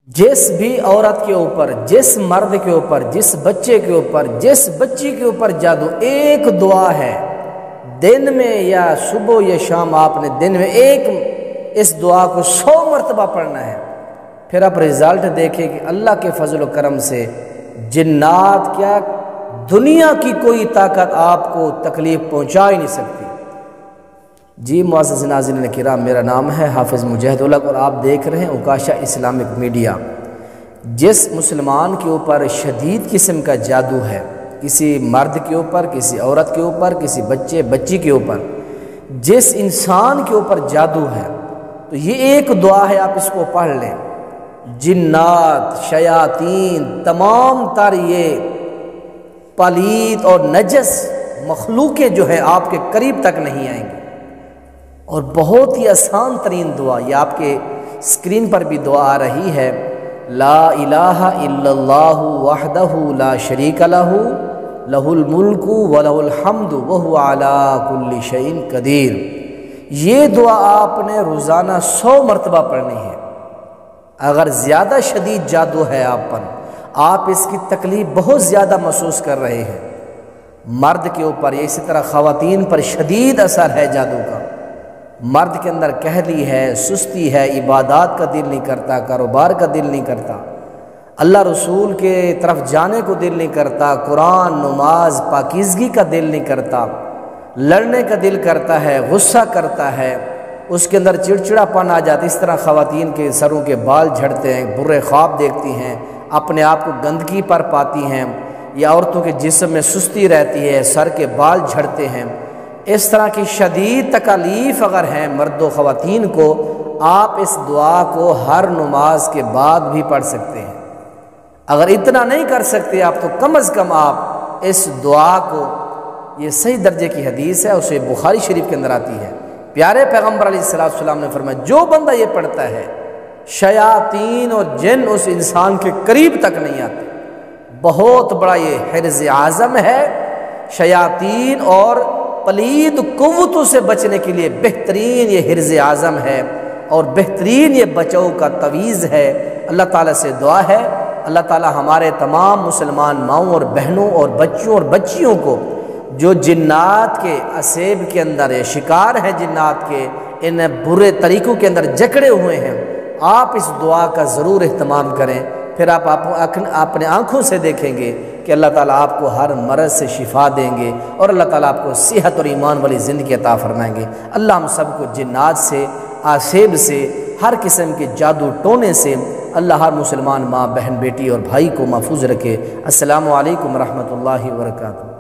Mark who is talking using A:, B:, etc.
A: جس بھی عورت کے اوپر، جس مرد کے اوپر، جس بچے کے اوپر، جس بچی کے اوپر جادو، ایک دعا ہے دن میں یا صبح یا شام، آپ نے دن میں ایک اس دعا کو 100 مرتبہ پڑھنا ہے، پھر آپ رزلٹ دیکھیں کہ اللہ کے فضل و کرم سے جنات کیا دنیا کی کوئی طاقت آپ کو تکلیف پہنچا ہی نہیں سکتی۔ جی معزز ناظرین کرام، میرا نام ہے حافظ مجاہد الگ اور آپ دیکھ رہے ہیں اوکاشا اسلامک میڈیا۔ جس مسلمان کے اوپر شدید قسم کا جادو ہے، کسی مرد کے اوپر، کسی عورت کے اوپر، کسی بچے بچی کے اوپر، جس انسان کے اوپر جادو ہے، تو یہ ایک دعا ہے، آپ اس کو پڑھ لیں۔ جنات، شیاطین، تمام تر یہ پلید اور نجس مخلوقیں جو ہے آپ کے قریب تک نہیں آئیں گی۔ اور بہت ہی آسان ترین دعا، یہ آپ کے اسکرین پر بھی دعا آ رہی ہے، لا الہ الا اللہ وحدہ لا شریک لہ لہ الملک ولہ الحمد وہو علی کل شیء قدیر۔ یہ دعا آپ نے روزانہ 100 مرتبہ پڑھنی ہے۔ اگر زیادہ شدید جادو ہے آپ پر، آپ اس کی تکلیف بہت زیادہ محسوس کر رہے ہیں، مرد کے اوپر، اسی طرح خواتین پر شدید اثر ہے جادو کا، مرد کے اندر کہلی ہے، سستی ہے، عبادات کا دل نہیں کرتا، کاروبار کا دل نہیں کرتا، اللہ رسول کے طرف جانے کو دل نہیں کرتا، قرآن، نماز، پاکیزگی کا دل نہیں کرتا، لڑنے کا دل کرتا ہے، غصہ کرتا ہے، اس کے اندر چڑچڑا پن آ جاتا ہے۔ اس طرح خواتین کے سروں کے بال جھڑتے ہیں، برے خواب دیکھتی ہیں، اپنے آپ کو گندگی پر پاتی ہیں، یا عورتوں کے جسم میں سستی رہتی ہے، سر کے بال جھڑتے ہیں، اس طرح کی شدید تکالیف اگر ہیں مرد و خواتین کو، آپ اس دعا کو ہر نماز کے بعد بھی پڑھ سکتے ہیں۔ اگر اتنا نہیں کر سکتے آپ، تو کم از کم آپ اس دعا کو، یہ صحیح درجے کی حدیث ہے، اسے بخاری شریف کے اندر آتی ہے، پیارے پیغمبر علیہ السلام نے فرمایا جو بندہ یہ پڑھتا ہے، شیاطین اور جن اس انسان کے قریب تک نہیں آتے۔ بہت بڑا یہ حرز اعظم ہے، شیاطین اور پلید قوتوں سے بچنے کے لیے بہترین یہ حرز اعظم ہے، اور بہترین یہ بچاؤ کا تویز ہے۔ اللہ تعالیٰ سے دعا ہے، اللہ تعالیٰ ہمارے تمام مسلمان ماؤں اور بہنوں اور بچوں اور بچیوں کو جو جنات کے اسیب کے اندر شکار ہیں، جنات کے ان برے طریقوں کے اندر جکڑے ہوئے ہیں، آپ اس دعا کا ضرور اہتمام کریں، پھر آپ اپنے آنکھوں سے دیکھیں گے کہ اللہ تعالیٰ آپ کو ہر مرض سے شفا دیں گے، اور اللہ تعالیٰ آپ کو صحت اور ایمان والی زندگی عطا فرمائیں گے۔ اللہ ہم سب کو جنات سے، آسیب سے، ہر قسم کے جادو ٹونے سے اللہ ہر مسلمان ماں، بہن، بیٹی اور بھائی کو محفوظ رکھے۔ السلام علیکم ورحمۃ اللہ وبرکاتہ۔